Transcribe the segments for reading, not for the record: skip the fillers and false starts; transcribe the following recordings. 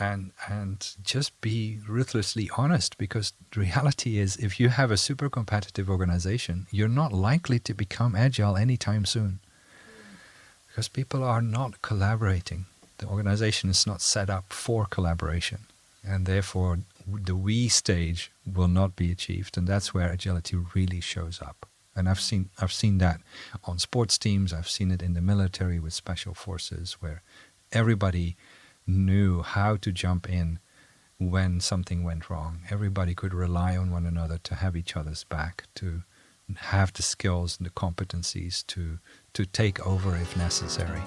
and just be ruthlessly honest, because the reality is, if you have a super competitive organization, you're not likely to become agile anytime soon, because people are not collaborating. The organization is not set up for collaboration, and therefore the we stage will not be achieved, and that's where agility really shows up. And I've seen that on sports teams. I've seen it in the military with special forces, where everybody knew how to jump in when something went wrong. Everybody could rely on one another to have each other's back, to have the skills and the competencies to take over if necessary.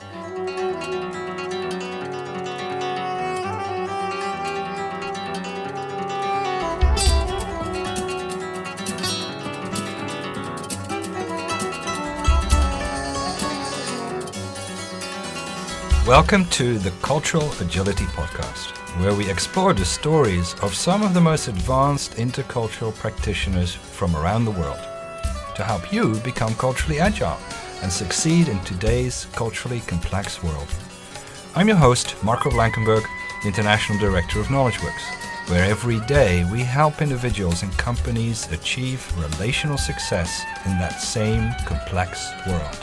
Welcome to the Cultural Agility Podcast, where we explore the stories of some of the most advanced intercultural practitioners from around the world to help you become culturally agile and succeed in today's culturally complex world. I'm your host, Marco Blankenburgh, International Director of KnowledgeWorkx, where every day we help individuals and companies achieve relational success in that same complex world.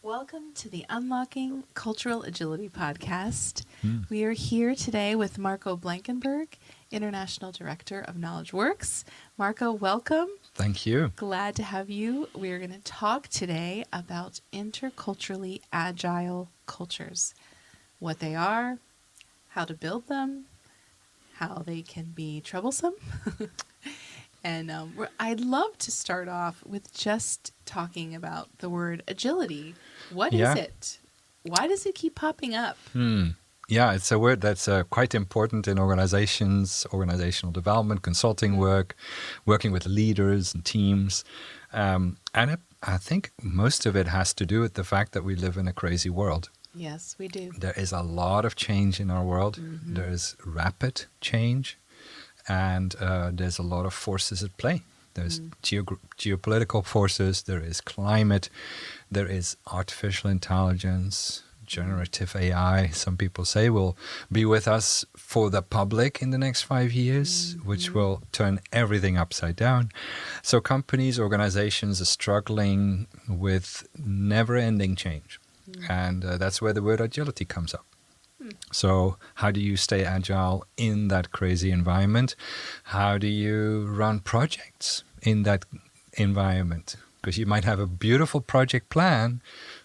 Welcome to the Unlocking Cultural Agility Podcast. We are here today with Marco Blankenburgh, International Director of KnowledgeWorkx. Marco, welcome. Thank you. Glad to have you. We are going to talk today about interculturally agile cultures, what they are, how to build them, how they can be troublesome. And I'd love to start off with just talking about the word agility. What is it? Why does it keep popping up? Yeah, it's a word that's quite important in organizations, organizational development, consulting work, working with leaders and teams. I think most of it has to do with the fact that we live in a crazy world. Yes, we do. There is a lot of change in our world. Mm-hmm. There is rapid change. And there's a lot of forces at play. There's geopolitical forces, there is climate, there is artificial intelligence, generative AI, some people say, will be with us for the public in the next 5 years, which will turn everything upside down. So companies, organizations are struggling with never-ending change. And that's where the word agility comes up. So how do you stay agile in that crazy environment? How do you run projects in that environment? Because you might have a beautiful project plan,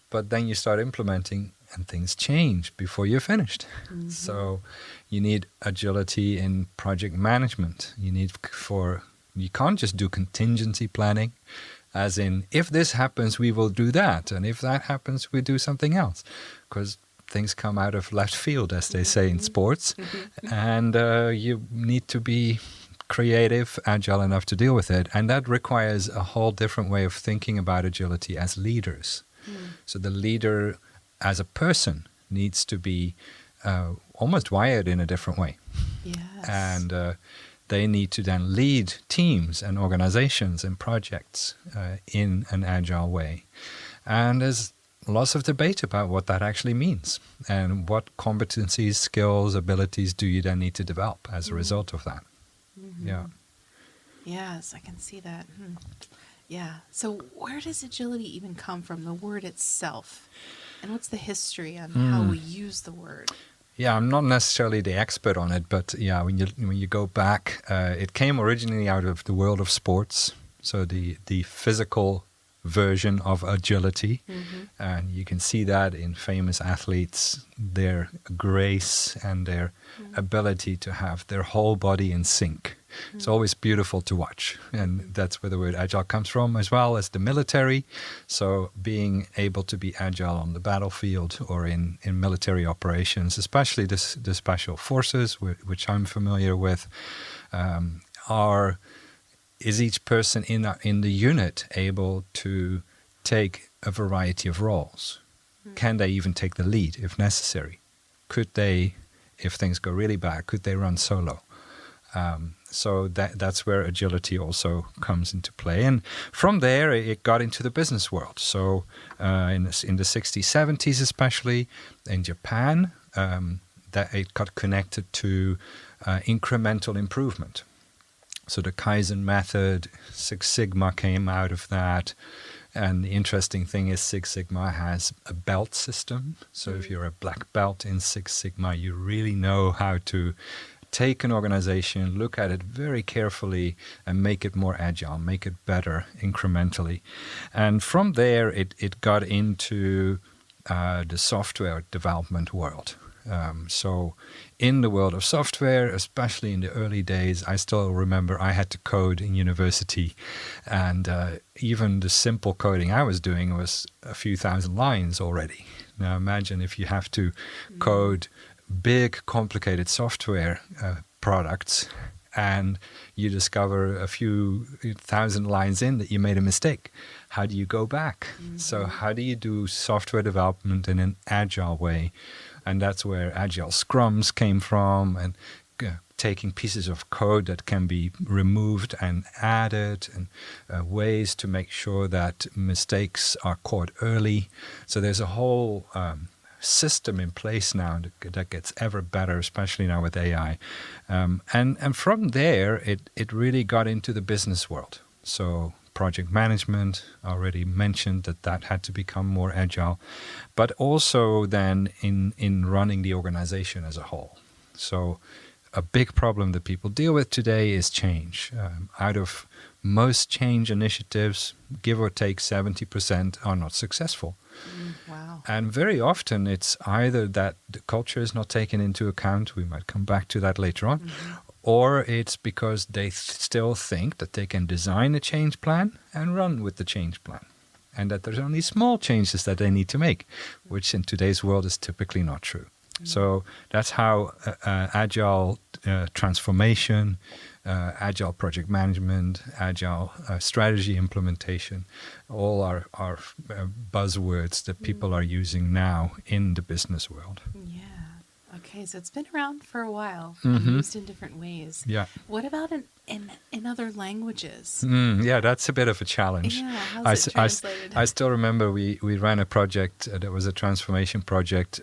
but then you start implementing and things change before you're finished. Mm-hmm. So you need agility in project management. You can't just do contingency planning, as in, if this happens, we will do that. And if that happens, we do something else. Because things come out of left field, as they say in sports, and you need to be creative, agile enough to deal with it. And that requires a whole different way of thinking about agility as leaders. So the leader as a person needs to be almost wired in a different way. Yes. And they need to then lead teams and organizations and projects in an agile way. And there's lots of debate about what that actually means and what competencies, skills, abilities do you then need to develop as a result of that. Yeah. Yes, I can see that. Yeah. So where does agility even come from, the word itself? And what's the history on how we use the word? Yeah, I'm not necessarily the expert on it, but yeah, when you go back, it came originally out of the world of sports. So the physical version of agility, and you can see that in famous athletes, their grace and their ability to have their whole body in sync. It's always beautiful to watch, and that's where the word agile comes from, as well as the military. So being able to be agile on the battlefield or in military operations, especially the special forces, which I'm familiar with, is each person in the unit able to take a variety of roles? Can they even take the lead if necessary? Could they, if things go really bad, could they run solo? So that's where agility also comes into play. And from there, it got into the business world. So in the 60s, 70s especially, in Japan, that it got connected to incremental improvement. So the Kaizen method, Six Sigma came out of that. And the interesting thing is Six Sigma has a belt system. So if you're a black belt in Six Sigma, you really know how to take an organization, look at it very carefully, and make it more agile, make it better incrementally. And from there, it got into the software development world. So in the world of software, especially in the early days, I still remember I had to code in university. And even the simple coding I was doing was a few thousand lines already. Now imagine if you have to code big, complicated software products, and you discover a few thousand lines in that you made a mistake. How do you go back? So how do you do software development in an agile way? And that's where agile scrums came from, and taking pieces of code that can be removed and added, and ways to make sure that mistakes are caught early. So there's a whole system in place now that gets ever better, especially now with AI. And from there, it really got into the business world. So project management, already mentioned that had to become more agile, but also then in running the organization as a whole. So a big problem that people deal with today is change. Out of most change initiatives, give or take 70% are not successful. Wow. And very often it's either that the culture is not taken into account, we might come back to that later on, or it's because they still think that they can design a change plan and run with the change plan, and that there's only small changes that they need to make, which in today's world is typically not true. So that's how agile transformation, agile project management, agile strategy implementation, all are buzzwords that people are using now in the business world. Yeah. Okay, so it's been around for a while, used in different ways. Yeah. What about in other languages? Yeah, that's a bit of a challenge. Yeah, how's it translated? I still remember we ran a project that was a transformation project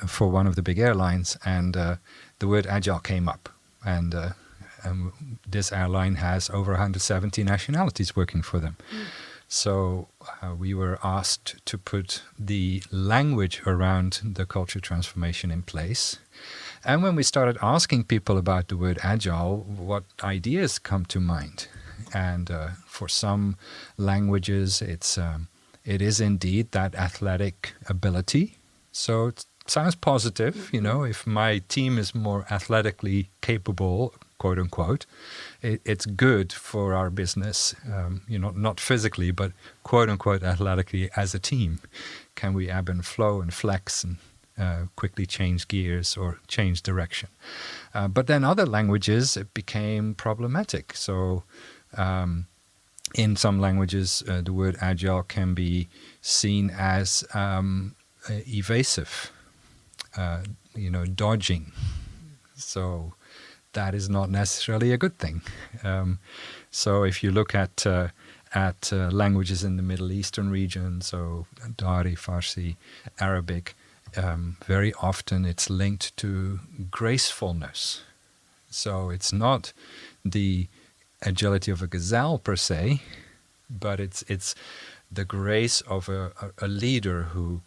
for one of the big airlines, and the word agile came up. And this airline has over 170 nationalities working for them. So we were asked to put the language around the culture transformation in place. And when we started asking people about the word agile, what ideas come to mind? And for some languages, it is indeed that athletic ability. So it sounds positive, if my team is more athletically capable, quote unquote, it's good for our business, not physically, but quote unquote athletically as a team. Can we ebb and flow and flex and quickly change gears or change direction? But then other languages, it became problematic. So in some languages, the word agile can be seen as evasive, dodging. So that is not necessarily a good thing. So if you look at languages in the Middle Eastern region, so Dari, Farsi, Arabic, very often it's linked to gracefulness. So it's not the agility of a gazelle per se, but it's the grace of a leader who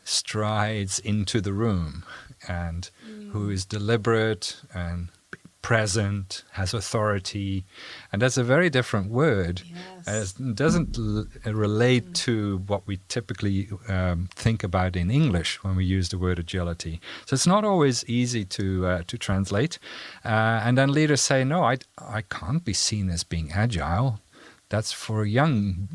strides into the room and who is deliberate and present, has authority. And that's a very different word. Yes. It doesn't relate to what we typically think about in English when we use the word agility. So it's not always easy to translate. And then leaders say, no, I can't be seen as being agile. That's for young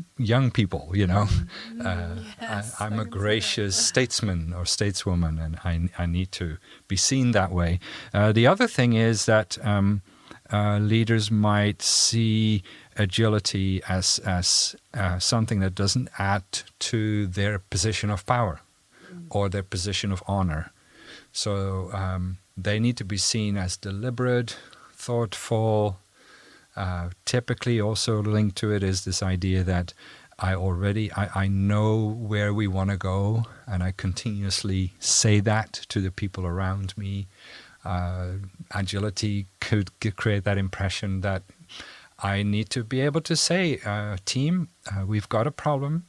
people, Yes, I'm a gracious statesman or stateswoman, and I need to be seen that way. The other thing is that leaders might see agility as something that doesn't add to their position of power or their position of honor. So they need to be seen as deliberate, thoughtful. Typically also linked to it is this idea that I know where we want to go, and I continuously say that to the people around me. Agility could create that impression that I need to be able to say, team, we've got a problem,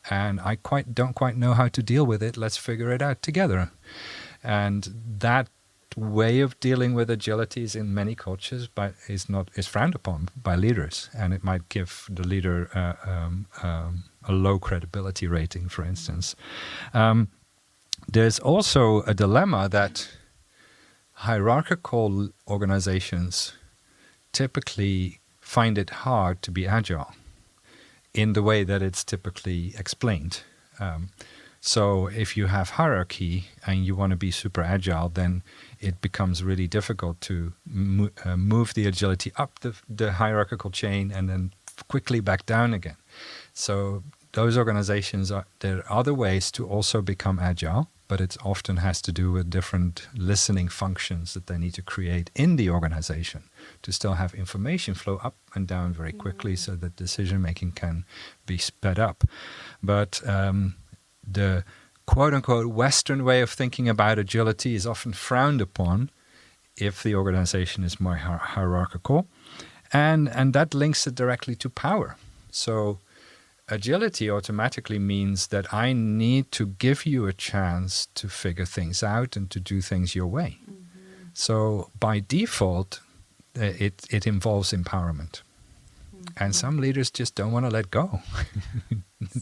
and I don't quite know how to deal with it. Let's figure it out together. And that way of dealing with agility is in many cultures, but is frowned upon by leaders, and it might give the leader a low credibility rating, for instance. There's also a dilemma that hierarchical organizations typically find it hard to be agile in the way that it's typically explained. So if you have hierarchy and you want to be super agile, then it becomes really difficult to move the agility up the hierarchical chain and then quickly back down again. So those organizations, there are other ways to also become agile, but it often has to do with different listening functions that they need to create in the organization to still have information flow up and down very quickly so that decision-making can be sped up. But the quote-unquote Western way of thinking about agility is often frowned upon if the organization is more hierarchical. And that links it directly to power. So agility automatically means that I need to give you a chance to figure things out and to do things your way. Mm-hmm. So by default, it involves empowerment. Mm-hmm. And some leaders just don't want to let go.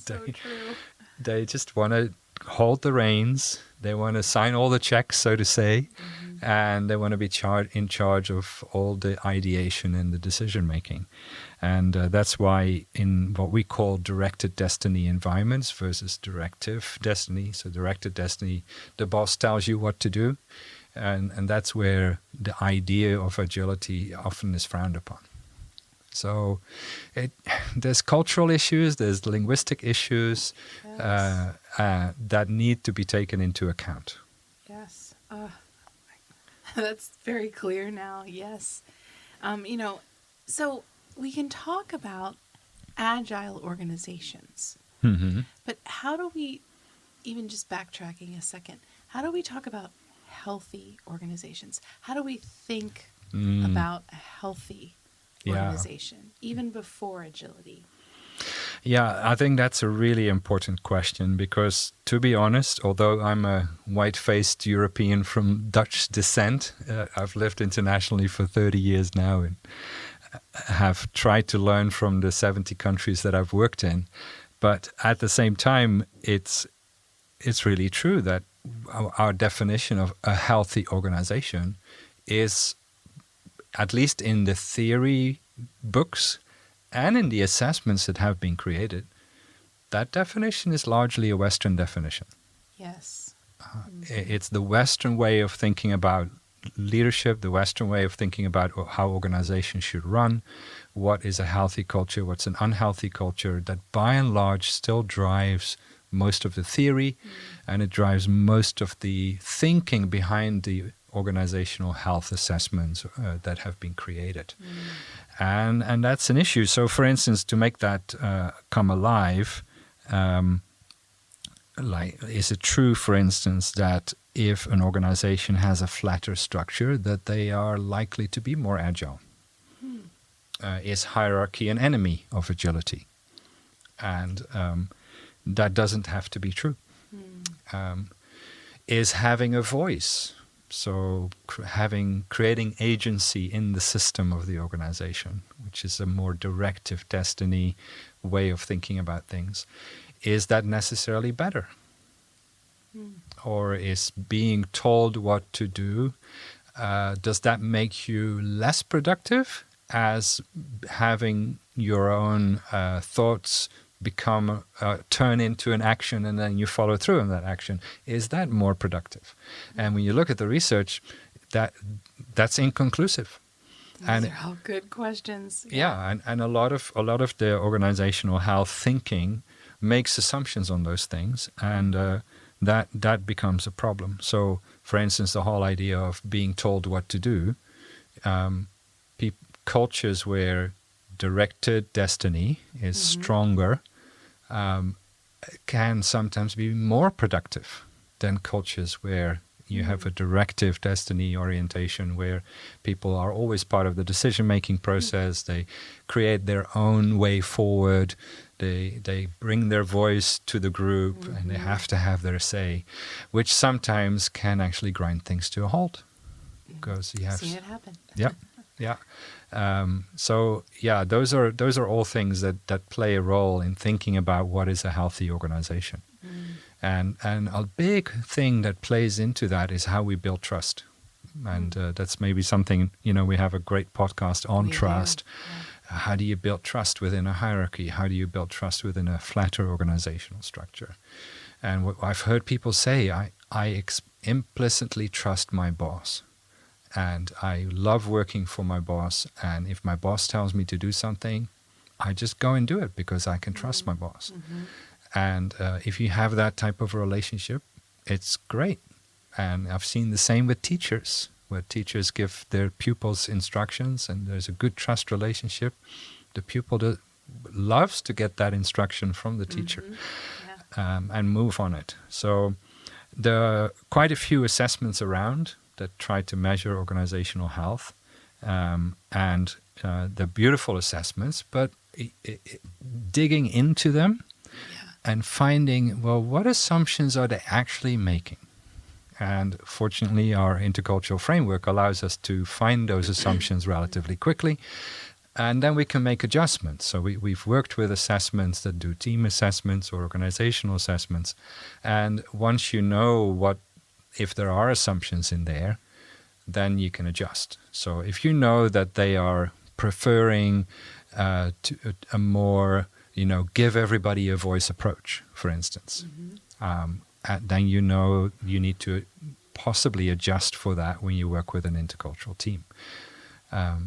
So true. They just want to hold the reins. They want to sign all the checks, so to say. Mm-hmm. And they want to be in charge of all the ideation and the decision-making. And that's why in what we call directed destiny environments versus directive destiny. So directed destiny, the boss tells you what to do. And that's where the idea of agility often is frowned upon. So there's cultural issues, there's linguistic issues that need to be taken into account. Yes. That's very clear now. Yes. So we can talk about agile organizations, but how do we, even just backtracking a second, how do we talk about healthy organizations? How do we think about a healthy organization, even before agility? Yeah, I think that's a really important question because, to be honest, although I'm a white-faced European from Dutch descent, I've lived internationally for 30 years now and have tried to learn from the 70 countries that I've worked in. But at the same time, it's really true that our definition of a healthy organization is, at least in the theory books and in the assessments that have been created, that definition is largely a Western definition. Yes. It's the Western way of thinking about leadership, the Western way of thinking about how organizations should run, what is a healthy culture, what's an unhealthy culture, that by and large still drives most of the theory and it drives most of the thinking behind the organizational health assessments that have been created. And that's an issue. So for instance, to make that come alive, is it true, for instance, that if an organization has a flatter structure, that they are likely to be more agile? Is hierarchy an enemy of agility? And that doesn't have to be true. Is having a voice, so creating agency in the system of the organization, which is a more directive destiny way of thinking about things, is that necessarily better? Or is being told what to do, does that make you less productive as having your own thoughts turn into an action and then you follow through on that action? Is that more productive? And when you look at the research, that's inconclusive. Those are all good questions. Yeah, and a lot of the organizational health thinking makes assumptions on those things, and that becomes a problem. So, for instance, the whole idea of being told what to do, cultures where directed destiny is stronger can sometimes be more productive than cultures where you have a directive destiny orientation, where people are always part of the decision-making process. They create their own way forward. They bring their voice to the group, and they have to have their say, which sometimes can actually grind things to a halt. Because you have seen it happen. Yeah, yeah. Those are all things that play a role in thinking about what is a healthy organization. And a big thing that plays into that is how we build trust. And that's maybe something, we have a great podcast on trust. Yeah. How do you build trust within a hierarchy? How do you build trust within a flatter organizational structure? And what I've heard people say, I implicitly trust my boss. And I love working for my boss. And if my boss tells me to do something, I just go and do it because I can trust my boss. And if you have that type of a relationship, it's great. And I've seen the same with teachers, where teachers give their pupils instructions and there's a good trust relationship. The pupil loves to get that instruction from the teacher and move on it. So there are quite a few assessments around that try to measure organizational health. And they're beautiful assessments, but digging into them and finding, well, what assumptions are they actually making? And fortunately, our intercultural framework allows us to find those assumptions relatively quickly, and then we can make adjustments. So we've worked with assessments that do team assessments or organizational assessments, and once you know if there are assumptions in there, then you can adjust. So if you know that they are preferring to a more give everybody a voice approach, for instance. Then you need to possibly adjust for that when you work with an intercultural team.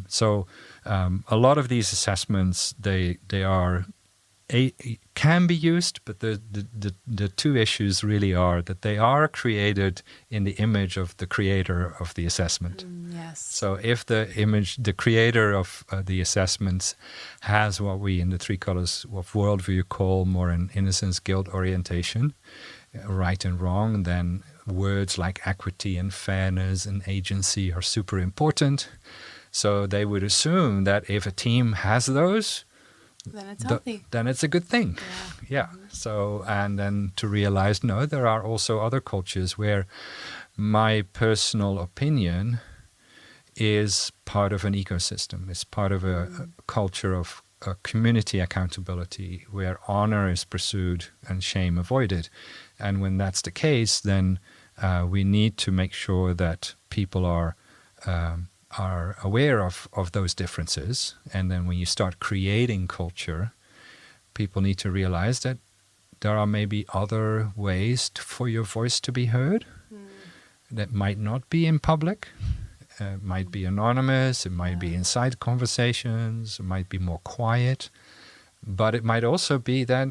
So a lot of these assessments, they can be used, but the two issues really are that they are created in the image of the creator of the assessment. Yes. So if the creator of the assessments has what we in the three colors of worldview call more an innocence, guilt orientation, right and wrong, then words like equity and fairness and agency are super important. So they would assume that if a team has those, then it's healthy. Then it's a good thing. Yeah. So, and then to realize, no, there are also other cultures where my personal opinion is part of an ecosystem. It's part of a culture of community accountability where honor is pursued and shame avoided. And when that's the case, then we need to make sure that people are aware of those differences. And then when you start creating culture, people need to realize that there are maybe other ways for your voice to be heard that might not be in public. It might be anonymous, it might be inside conversations, it might be more quiet. But it might also be that,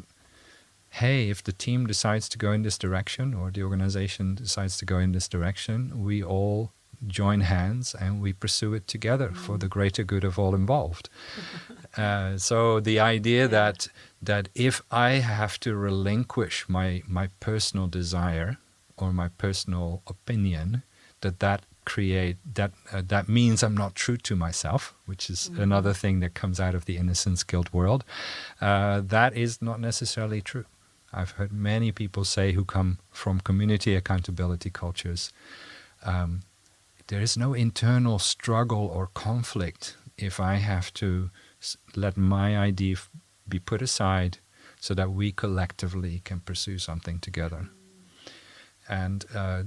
hey, if the team decides to go in this direction or the organization decides to go in this direction, we all join hands and we pursue it together for the greater good of all involved. So the idea that if I have to relinquish my personal desire or my personal opinion, that means I'm not true to myself, which is another thing that comes out of the innocence guilt world. That is not necessarily true. I've heard many people say who come from community accountability cultures, there is no internal struggle or conflict if I have to let my idea be put aside so that we collectively can pursue something together. And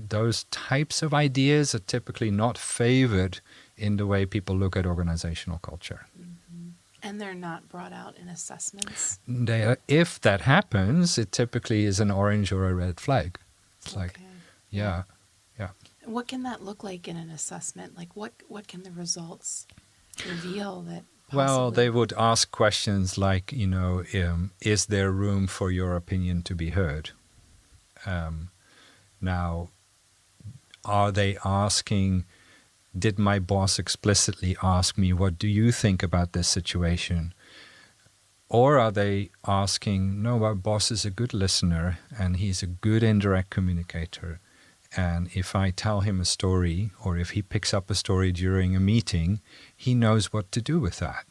those types of ideas are typically not favored in the way people look at organizational culture. And they're not brought out in assessments? If that happens, it typically is an orange or a red flag. It's like, yeah. What can that look like in an assessment? Like what can the results reveal that possibly? Well, they would ask questions like, is there room for your opinion to be heard? Now, are they asking did my boss explicitly ask me, what do you think about this situation? Or are they asking, no, our boss is a good listener and he's a good indirect communicator. And if I tell him a story, or if he picks up a story during a meeting, he knows what to do with that.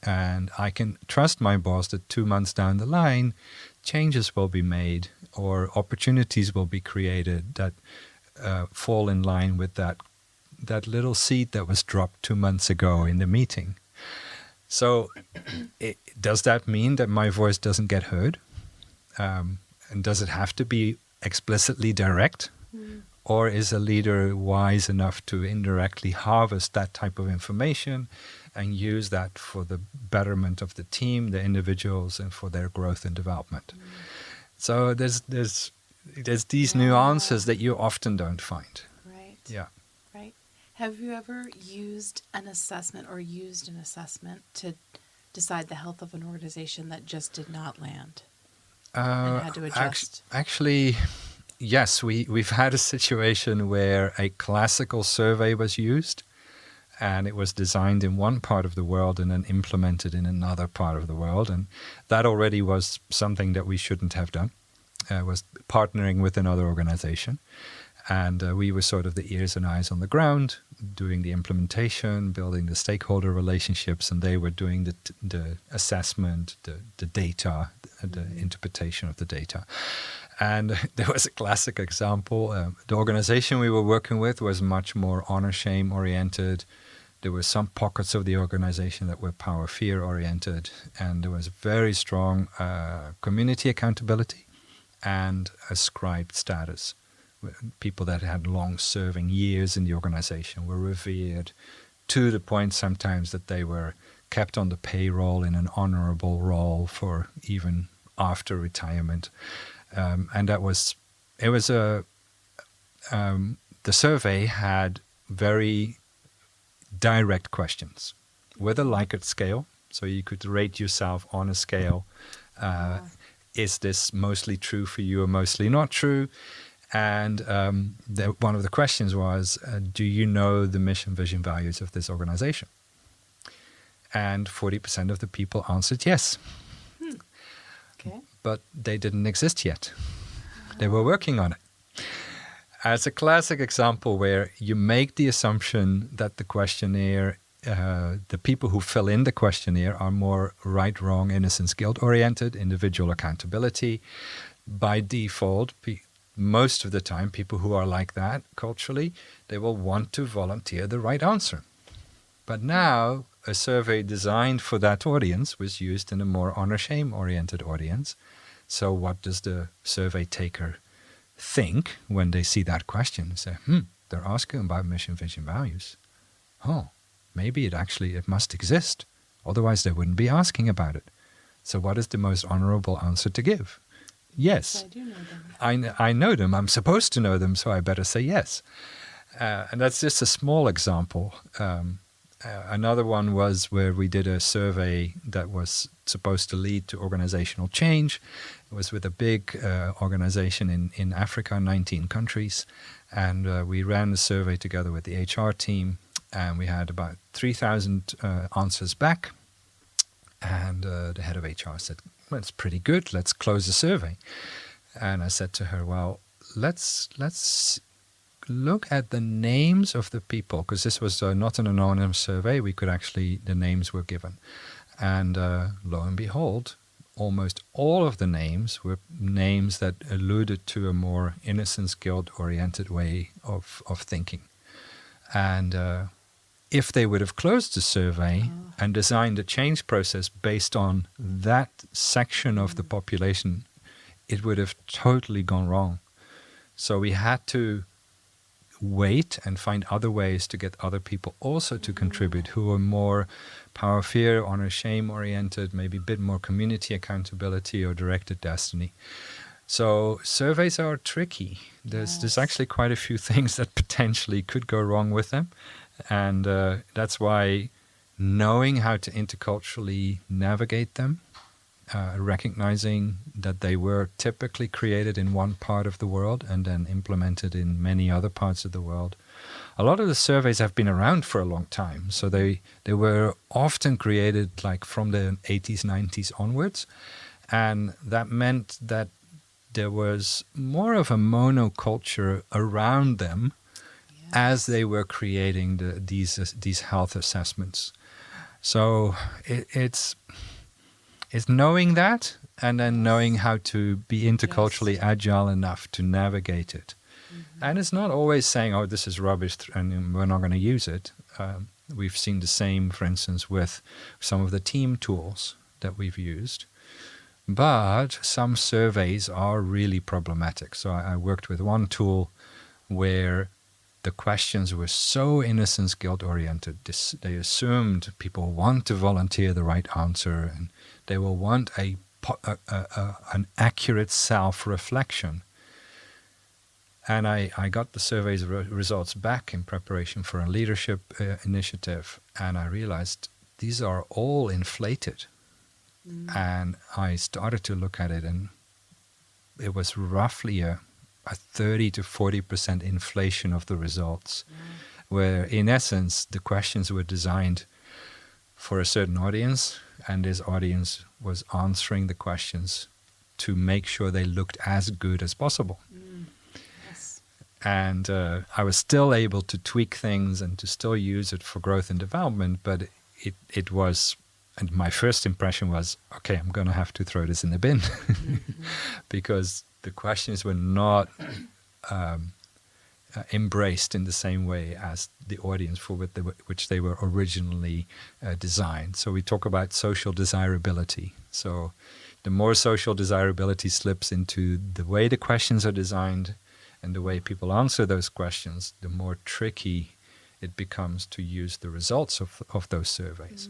And I can trust my boss that 2 months down the line, changes will be made or opportunities will be created that fall in line with that little seed that was dropped 2 months ago in the meeting. So does that mean that my voice doesn't get heard? And does it have to be explicitly direct? Or is a leader wise enough to indirectly harvest that type of information and use that for the betterment of the team, the individuals, and for their growth and development? So there's these nuances that you often don't find. Right. Yeah. Right. Have you ever used an assessment to decide the health of an organization that just did not land and had to adjust? Actually, yes. We've had a situation where a classical survey was used, and it was designed in one part of the world and then implemented in another part of the world. And that already was something that we shouldn't have done, was partnering with another organization. And we were sort of the ears and eyes on the ground, doing the implementation, building the stakeholder relationships, and they were doing the assessment, the data, the interpretation of the data. And there was a classic example. The organization we were working with was much more honor-shame oriented. There were some pockets of the organization that were power-fear oriented, and there was very strong community accountability and ascribed status. People that had long-serving years in the organization were revered to the point sometimes that they were kept on the payroll in an honorable role for even after retirement. And the survey had very direct questions with a Likert scale. So you could rate yourself on a scale. Is this mostly true for you or mostly not true? And one of the questions was, do you know the mission, vision, values of this organization? And 40% of the people answered yes. Okay. But they didn't exist yet. They were working on it. As a classic example where you make the assumption that the questionnaire, the people who fill in the questionnaire are more right, wrong, innocence, guilt-oriented, individual accountability. By default, most of the time, people who are like that culturally, they will want to volunteer the right answer. But now, a survey designed for that audience was used in a more honor-shame oriented audience. So what does the survey taker think when they see that question? They say, they're asking about mission, vision, values. Oh, maybe it must exist. Otherwise, they wouldn't be asking about it. So what is the most honorable answer to give? Yes. I do know them. I know them. I'm supposed to know them, so I better say yes. And that's just a small example. Another one was where we did a survey that was supposed to lead to organizational change. It was with a big organization in Africa, 19 countries. And we ran the survey together with the HR team. And we had about 3,000 answers back. And the head of HR said, well, it's pretty good. Let's close the survey. And I said to her, well, let's look at the names of the people, because this was not an anonymous survey. The names were given. And lo and behold, almost all of the names were names that alluded to a more innocence, guilt-oriented way of thinking. And if they would have closed the survey and designed a change process based on that section of the population, it would have totally gone wrong. So we had to wait and find other ways to get other people also to contribute who are more power, fear, honor, shame oriented, maybe a bit more community accountability or directed destiny. So surveys are tricky. There's actually quite a few things that potentially could go wrong with them. And that's why knowing how to interculturally navigate them, recognizing that they were typically created in one part of the world and then implemented in many other parts of the world, a lot of the surveys have been around for a long time. So they were often created like from the 80s, 90s onwards. And that meant that there was more of a monoculture around them as they were creating these health assessments. So it's knowing that, and then knowing how to be interculturally agile enough to navigate it. And it's not always saying, oh, this is rubbish and we're not going to use it. We've seen the same, for instance, with some of the team tools that we've used. But some surveys are really problematic. So I worked with one tool where the questions were so innocence guilt-oriented. They assumed people want to volunteer the right answer, and they will want an accurate self-reflection. And I got the survey's results back in preparation for a leadership initiative, and I realized these are all inflated. And I started to look at it, and it was roughly a 30 to 40% inflation of the results, where in essence the questions were designed for a certain audience, and this audience was answering the questions to make sure they looked as good as possible. And I was still able to tweak things and to still use it for growth and development, but it was, and my first impression was, okay, I'm going to have to throw this in the bin because the questions were not embraced in the same way as the audience for which they were originally designed. So we talk about social desirability. So the more social desirability slips into the way the questions are designed and the way people answer those questions, the more tricky it becomes to use the results of those surveys.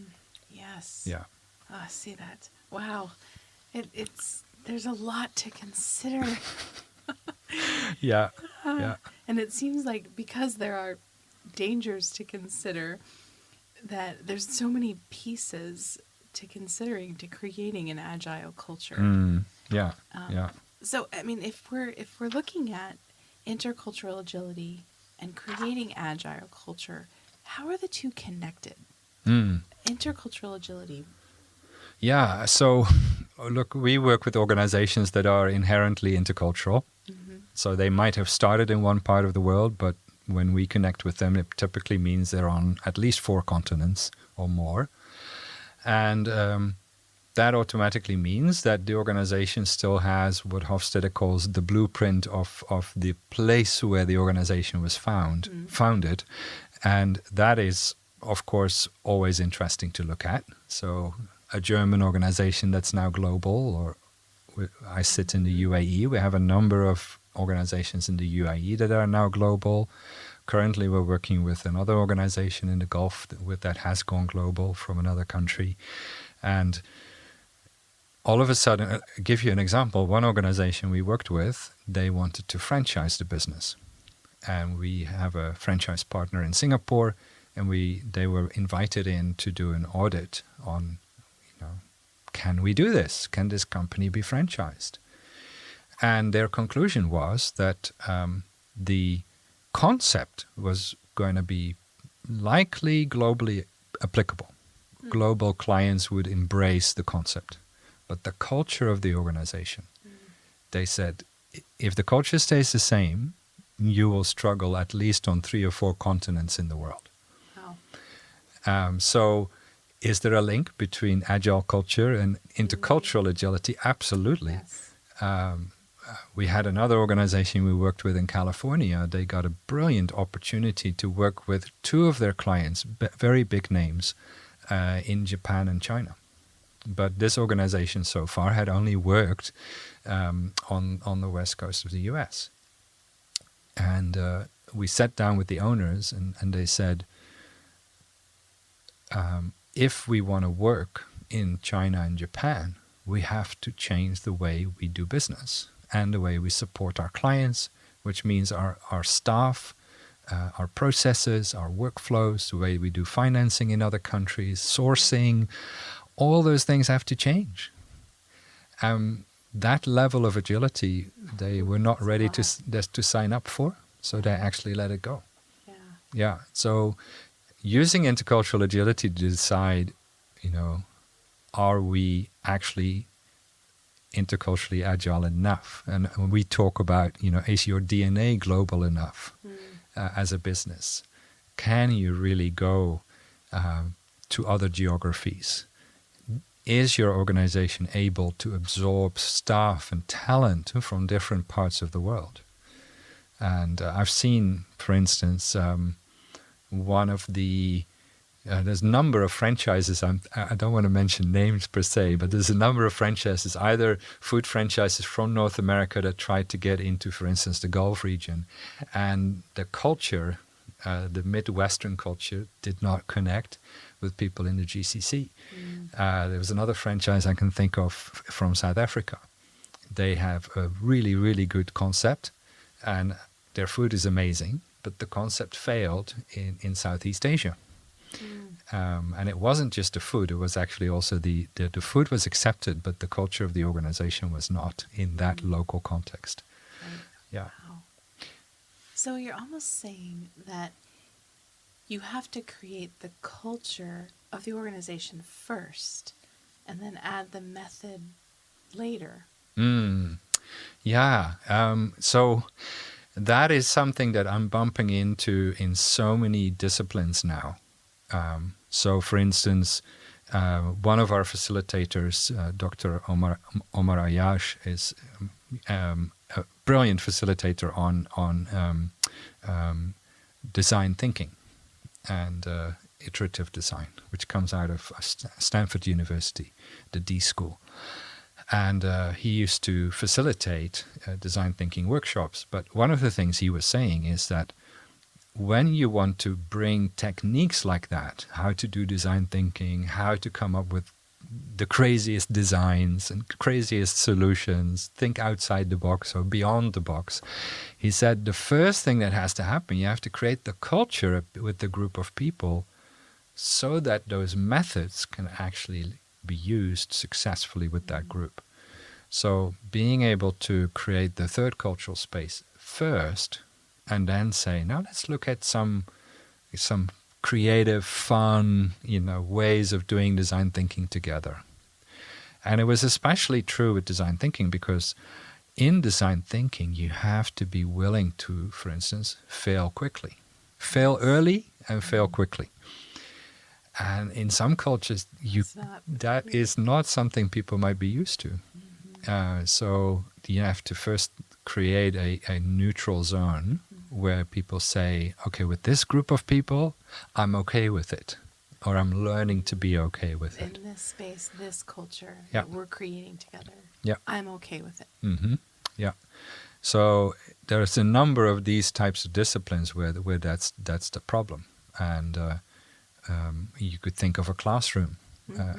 Yes. Yeah. Oh, I see that. Wow. There's a lot to consider. Yeah. And it seems like because there are dangers to consider, that there's so many pieces to considering to creating an agile culture. Yeah. So, I mean, if we're looking at intercultural agility and creating agile culture, how are the two connected? Intercultural agility. Yeah. So, look, we work with organizations that are inherently intercultural. So they might have started in one part of the world, but when we connect with them, it typically means they're on at least 4 continents or more. And that automatically means that the organization still has what Hofstede calls the blueprint of the place where the organization was founded. And that is, of course, always interesting to look at. So a German organization that's now global, or I sit in the UAE. We have a number of organizations in the UAE that are now global. Currently, we're working with another organization in the Gulf that has gone global from another country. And all of a sudden, I'll give you an example. One organization we worked with, they wanted to franchise the business. And we have a franchise partner in Singapore, and they were invited in to do an audit on, can we do this? Can this company be franchised? And their conclusion was that the concept was going to be likely globally applicable. Global clients would embrace the concept. But the culture of the organization, they said, if the culture stays the same, you will struggle at least on 3 or 4 continents in the world. Wow. So is there a link between agile culture and intercultural agility? Absolutely. Yes. We had another organization we worked with in California. They got a brilliant opportunity to work with 2 of their clients, very big names, in Japan and China. But this organization so far had only worked on the west coast of the US. And we sat down with the owners and they said, if we want to work in China and Japan, we have to change the way we do business and the way we support our clients, which means our staff, our processes, our workflows, the way we do financing in other countries, sourcing, all those things have to change. That level of agility, they were not ready to sign up for, so they actually let it go. Yeah. Yeah. So using intercultural agility to decide, are we actually interculturally agile enough? And when we talk about, is your DNA global enough as a business? Can you really go to other geographies? Is your organization able to absorb staff and talent from different parts of the world? And I've seen, for instance, one of the there's a number of franchises. I don't want to mention names per se, but there's a number of franchises, either food franchises from North America that tried to get into, for instance, the Gulf region, and the culture, the Midwestern culture, did not connect with people in the GCC. There was another franchise I can think of from South Africa. They have a really, really good concept, and their food is amazing, but the concept failed in Southeast Asia. And it wasn't just the food, it was actually also the food was accepted, but the culture of the organization was not in that local context. Right. Yeah. Wow. So you're almost saying that you have to create the culture of the organization first and then add the method later. Yeah. So that is something that I'm bumping into in so many disciplines now. So, for instance, one of our facilitators, Dr. Omar Ayash, is a brilliant facilitator on design thinking and iterative design, which comes out of Stanford University, the D School. And he used to facilitate design thinking workshops. But one of the things he was saying is that when you want to bring techniques like that, how to do design thinking, how to come up with the craziest designs and craziest solutions, think outside the box or beyond the box, he said the first thing that has to happen, you have to create the culture with the group of people so that those methods can actually be used successfully with that group. So being able to create the third cultural space first, and then say, now let's look at some creative, fun, ways of doing design thinking together. And it was especially true with design thinking because in design thinking, you have to be willing to, for instance, fail quickly. Fail early and fail quickly. And in some cultures, that is not something people might be used to. So you have to first create a neutral zone where people say, okay, with this group of people, I'm okay with it, or I'm learning to be okay with it. In this space, this culture that we're creating together, I'm okay with it. Yeah. So there's a number of these types of disciplines where that's the problem. And you could think of a classroom.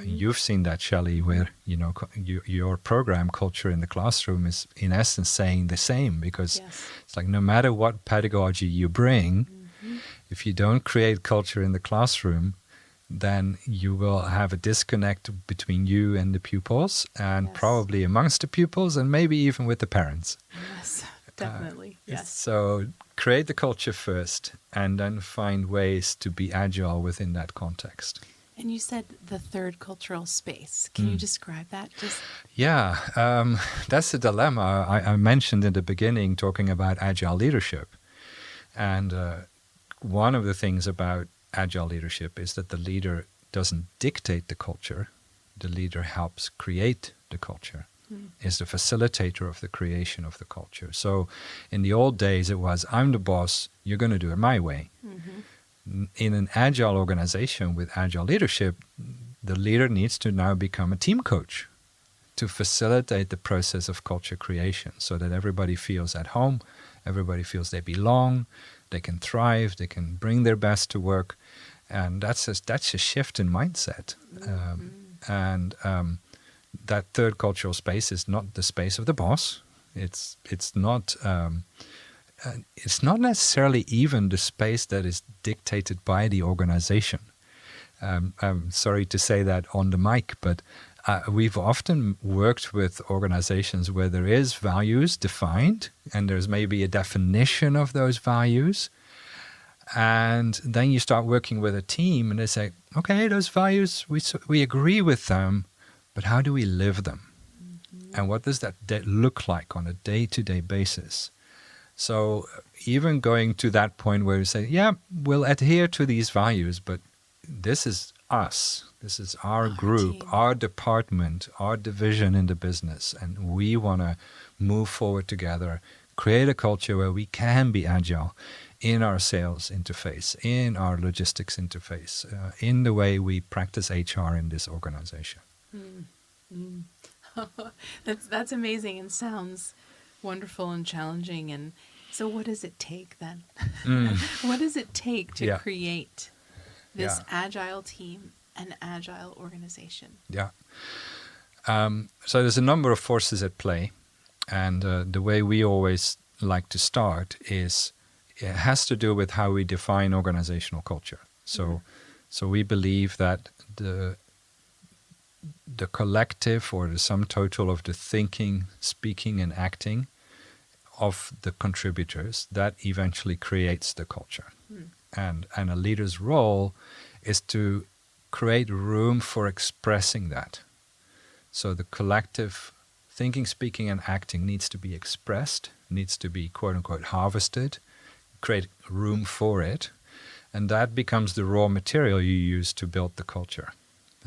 You've seen that, Shelley, where your program culture in the classroom is in essence saying the same, because it's like no matter what pedagogy you bring, if you don't create culture in the classroom, then you will have a disconnect between you and the pupils, and probably amongst the pupils, and maybe even with the parents. Yes, definitely. Yes. So create the culture first, and then find ways to be agile within that context. And you said the third cultural space. Can you describe that? Yeah, that's the dilemma I mentioned in the beginning, talking about agile leadership. And one of the things about agile leadership is that the leader doesn't dictate the culture. The leader helps create the culture, is the facilitator of the creation of the culture. So in the old days, it was, I'm the boss, you're going to do it my way. In an agile organization with agile leadership, the leader needs to now become a team coach to facilitate the process of culture creation so that everybody feels at home, everybody feels they belong, they can thrive, they can bring their best to work. And that's a shift in mindset. And that third cultural space is not the space of the boss. It's not necessarily even the space that is dictated by the organization. I'm sorry to say that on the mic, but we've often worked with organizations where there is values defined, and there's maybe a definition of those values, And then you start working with a team and they say, okay, those values, we agree with them, but how do we live them? And what does that look like on a day-to-day basis? So even going to that point where you say, yeah, we'll adhere to these values, but this is us. This is our group, team. our department, our division in the business. And we want to move forward together, create a culture where we can be agile in our sales interface, in our logistics interface, in the way we practice HR in this organization. That's amazing and sounds wonderful and challenging. And so what does it take then? What does it take to create this agile team, an agile organization? Yeah. So there's a number of forces at play. And the way we always like to start is it has to do with how we define organizational culture. So we believe that the collective or the sum total of the thinking, speaking, and acting of the contributors, that eventually creates the culture. And a leader's role is to create room for expressing that. So the collective thinking, speaking, and acting needs to be expressed, needs to be quote-unquote harvested, create room for it, and that becomes the raw material you use to build the culture.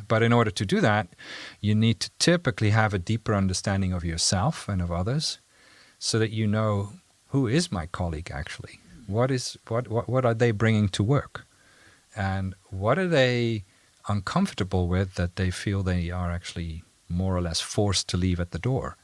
But in order to do that, you need to typically have a deeper understanding of yourself and of others so that you know, who is my colleague actually? What are they bringing to work? And what are they uncomfortable with that they feel they are actually more or less forced to leave at the door?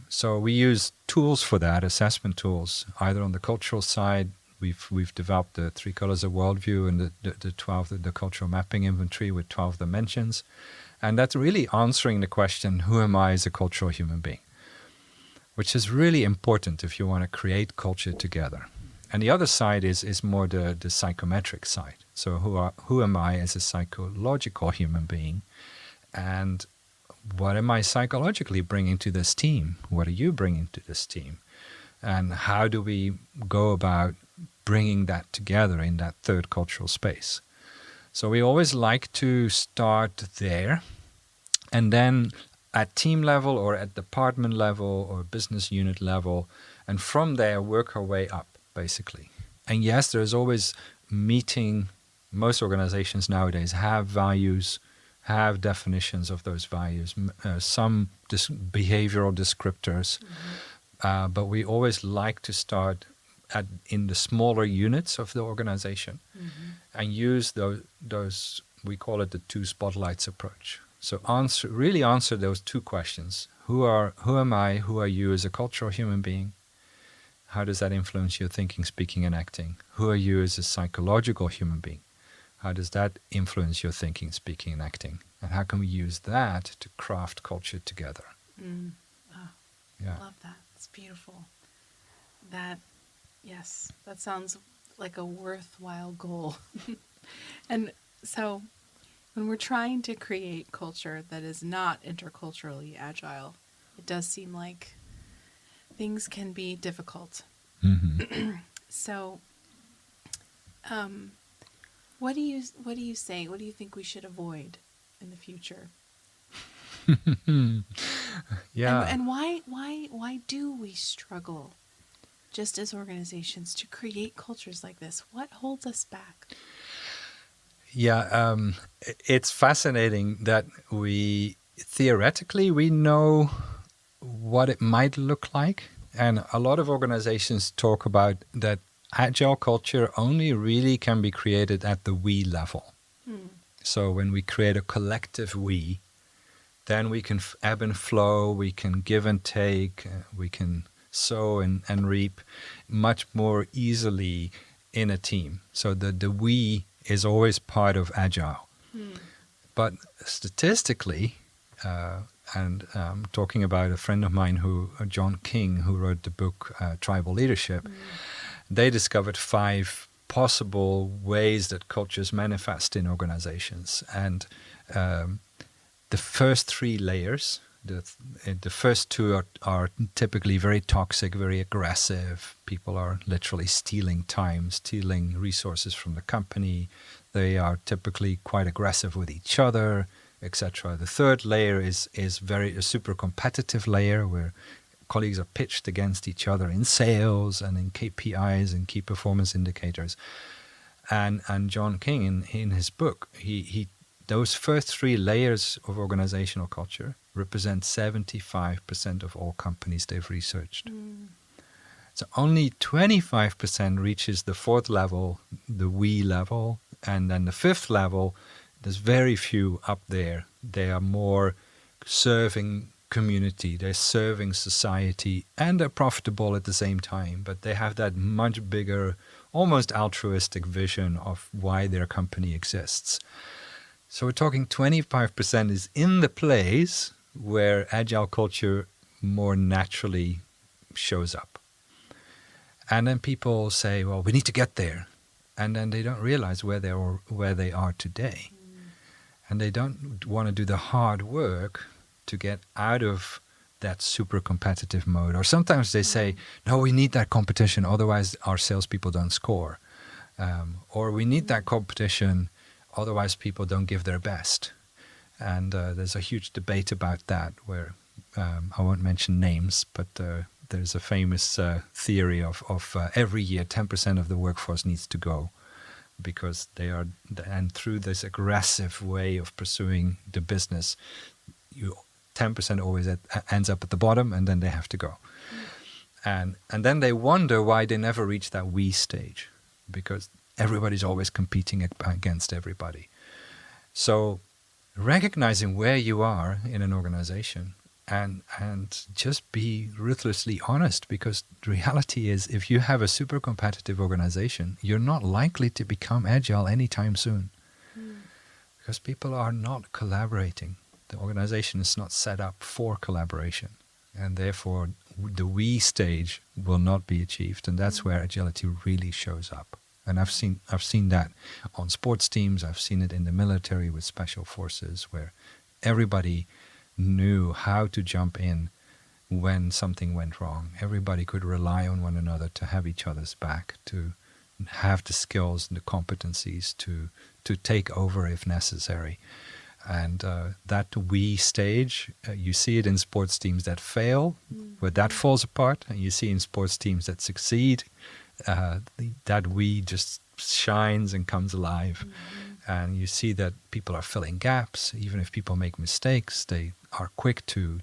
So we use tools for that, assessment tools, either on the cultural side. We've developed the 3 colors of worldview and the cultural mapping inventory with 12 dimensions. And that's really answering the question, who am I as a cultural human being? Which is really important if you want to create culture together. And the other side is more the psychometric side. So who am I as a psychological human being? And what am I psychologically bringing to this team? What are you bringing to this team? And how do we go about bringing that together in that third cultural space? So we always like to start there, and then at team level or at department level or business unit level, and from there work our way up, basically. And yes, there's always meeting. Most organizations nowadays have values, have definitions of those values, some behavioral descriptors, but we always like to start in the smaller units of the organization and use those, we call it the 2 spotlights approach. So really answer those 2 questions. Who am I? Who are you as a cultural human being? How does that influence your thinking, speaking, and acting? Who are you as a psychological human being? How does that influence your thinking, speaking, and acting? And how can we use that to craft culture together? I love that. It's beautiful. Yes, that sounds like a worthwhile goal. And so when we're trying to create culture that is not interculturally agile, it does seem like things can be difficult. So, what do you say? What do you think we should avoid in the future? And why do we struggle, just as organizations, to create cultures like this? What holds us back? Yeah, it's fascinating that we know what it might look like. And a lot of organizations talk about that agile culture only really can be created at the we level. So when we create a collective we, then we can ebb and flow, we can give and take, we can sow and reap much more easily in a team. So the we is always part of agile. But statistically, and talking about a friend of mine, John King, who wrote the book Tribal Leadership, they discovered 5 possible ways that cultures manifest in organizations. And the first 3 layers, The first two are typically very toxic, very aggressive. People are literally stealing time, stealing resources from the company. They are typically quite aggressive with each other, etc. The third layer is a super competitive layer where colleagues are pitched against each other in sales and in KPIs and key performance indicators. And John King in his book, he those first three layers of organizational culture represent 75% of all companies they've researched. So only 25% reaches the fourth level, the we level, and then the fifth level, there's very few up there. They are more serving community, they're serving society, and they're profitable at the same time, but they have that much bigger, almost altruistic vision of why their company exists. So we're talking 25% is in the place where agile culture more naturally shows up. And then people say, well, we need to get there. And then they don't realize where they are today. And they don't want to do the hard work to get out of that super competitive mode. Or sometimes they say, no, we need that competition, otherwise our salespeople don't score. Or we need that competition, otherwise people don't give their best. And there's a huge debate about that where, I won't mention names, but there's a famous theory of every year 10% of the workforce needs to go because they are, and through this aggressive way of pursuing the business, 10% always ends up at the bottom and then they have to go. And then they wonder why they never reach that we stage, because everybody's always competing against everybody. So recognizing where you are in an organization and just be ruthlessly honest, because the reality is if you have a super competitive organization, you're not likely to become agile anytime soon because people are not collaborating. The organization is not set up for collaboration, and therefore the we stage will not be achieved, and that's where agility really shows up. And I've seen that on sports teams. I've seen it in the military with special forces, where everybody knew how to jump in when something went wrong. Everybody could rely on one another to have each other's back, to have the skills and the competencies to take over if necessary. And that we stage, you see it in sports teams that fail, where that falls apart, and you see in sports teams that succeed, that we just shines and comes alive. And you see that people are filling gaps. Even if people make mistakes, they are quick to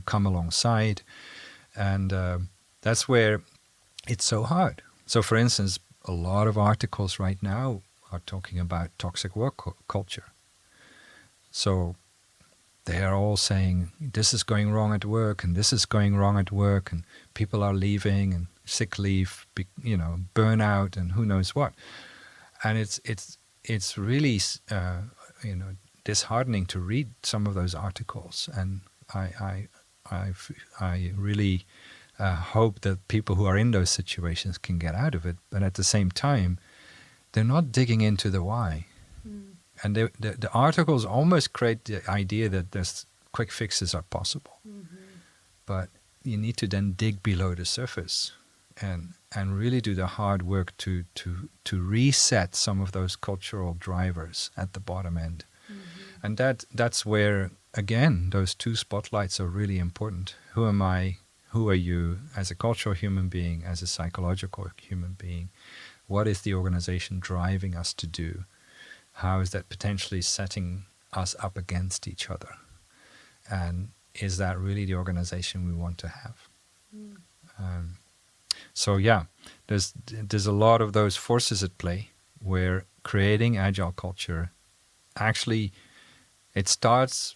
come alongside. And that's where it's so hard. So for instance, a lot of articles right now are talking about toxic work culture. So they are all saying this is going wrong at work and this is going wrong at work and people are leaving and sick leave, burnout and who knows what. And it's really disheartening to read some of those articles. And I really hope that people who are in those situations can get out of it. But at the same time, they're not digging into the why. And the articles almost create the idea that there's quick fixes are possible. But you need to then dig below the surface and really do the hard work to reset some of those cultural drivers at the bottom end. And that's where, again, those two spotlights are really important. Who am I? Who are you as a cultural human being, as a psychological human being? What is the organization driving us to do? How is that potentially setting us up against each other? And is that really the organization we want to have? So yeah, there's a lot of those forces at play where creating agile culture, actually, it starts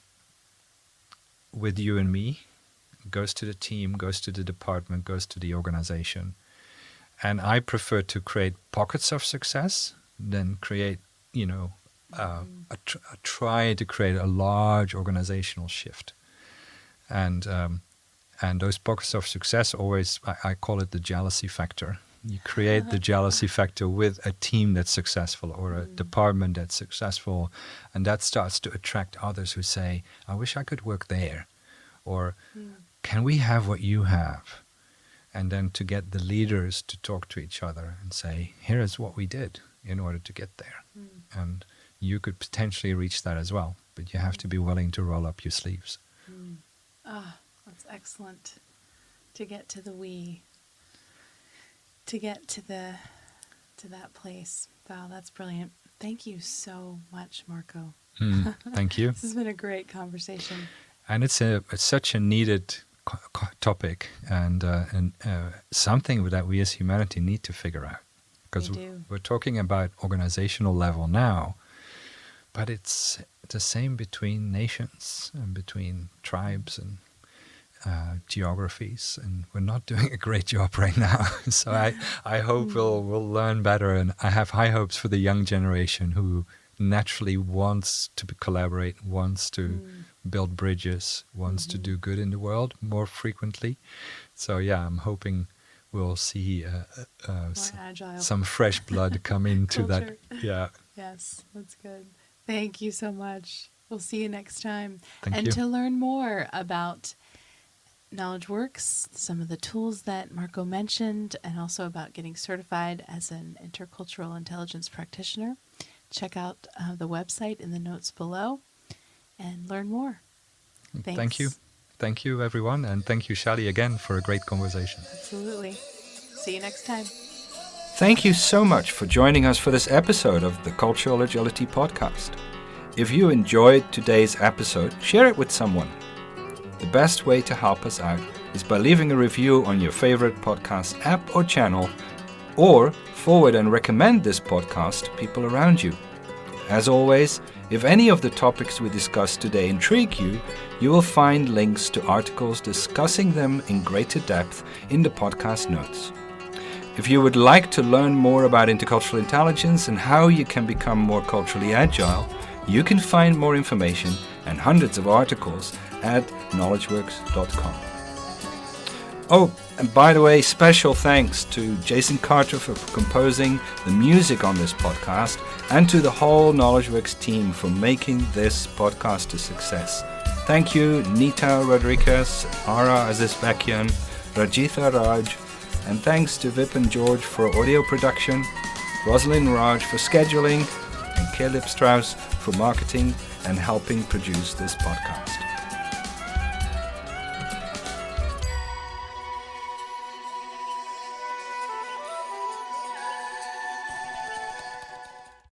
with you and me, goes to the team, goes to the department, goes to the organization. And I prefer to create pockets of success than create try to create a large organizational shift. And those pockets of success always, I call it the jealousy factor. You create the jealousy factor with a team that's successful or a department that's successful, and that starts to attract others who say, I wish I could work there, Or can we have what you have? And then to get the leaders to talk to each other and say, here is what we did in order to get there. And you could potentially reach that as well, but you have to be willing to roll up your sleeves. That's excellent. To get to the we, to get to that place. Wow, that's brilliant. Thank you so much, Marco. Thank you. This has been a great conversation. And it's such a needed topic, and something that we as humanity need to figure out. Because we're talking about organizational level now, but it's the same between nations and between tribes and geographies, and we're not doing a great job right now. So I hope we'll learn better, and I have high hopes for the young generation who naturally wants to collaborate, wants to build bridges, wants to do good in the world more frequently. So yeah, I'm hoping we'll see some fresh blood come into that. Yeah. Yes, that's good. Thank you so much. We'll see you next time. Thank you. To learn more about KnowledgeWorkx, some of the tools that Marco mentioned, and also about getting certified as an intercultural intelligence practitioner, check out the website in the notes below and learn more. Thanks. Thank you. Thank you, everyone. And thank you, Shelley, again for a great conversation. Absolutely. See you next time. Thank you so much for joining us for this episode of the Cultural Agility Podcast. If you enjoyed today's episode, share it with someone. The best way to help us out is by leaving a review on your favorite podcast app or channel, or forward and recommend this podcast to people around you. As always, if any of the topics we discussed today intrigue you, you will find links to articles discussing them in greater depth in the podcast notes. If you would like to learn more about intercultural intelligence and how you can become more culturally agile, you can find more information and hundreds of articles at knowledgeworks.com. Oh, and by the way, special thanks to Jason Carter for composing the music on this podcast, and to the whole KnowledgeWorkx team for making this podcast a success. Thank you, Nita Rodriguez, Ara Azizbekian, Rajitha Raj, and thanks to Vip and George for audio production, Rosalind Raj for scheduling, and Caleb Strauss for marketing and helping produce this podcast.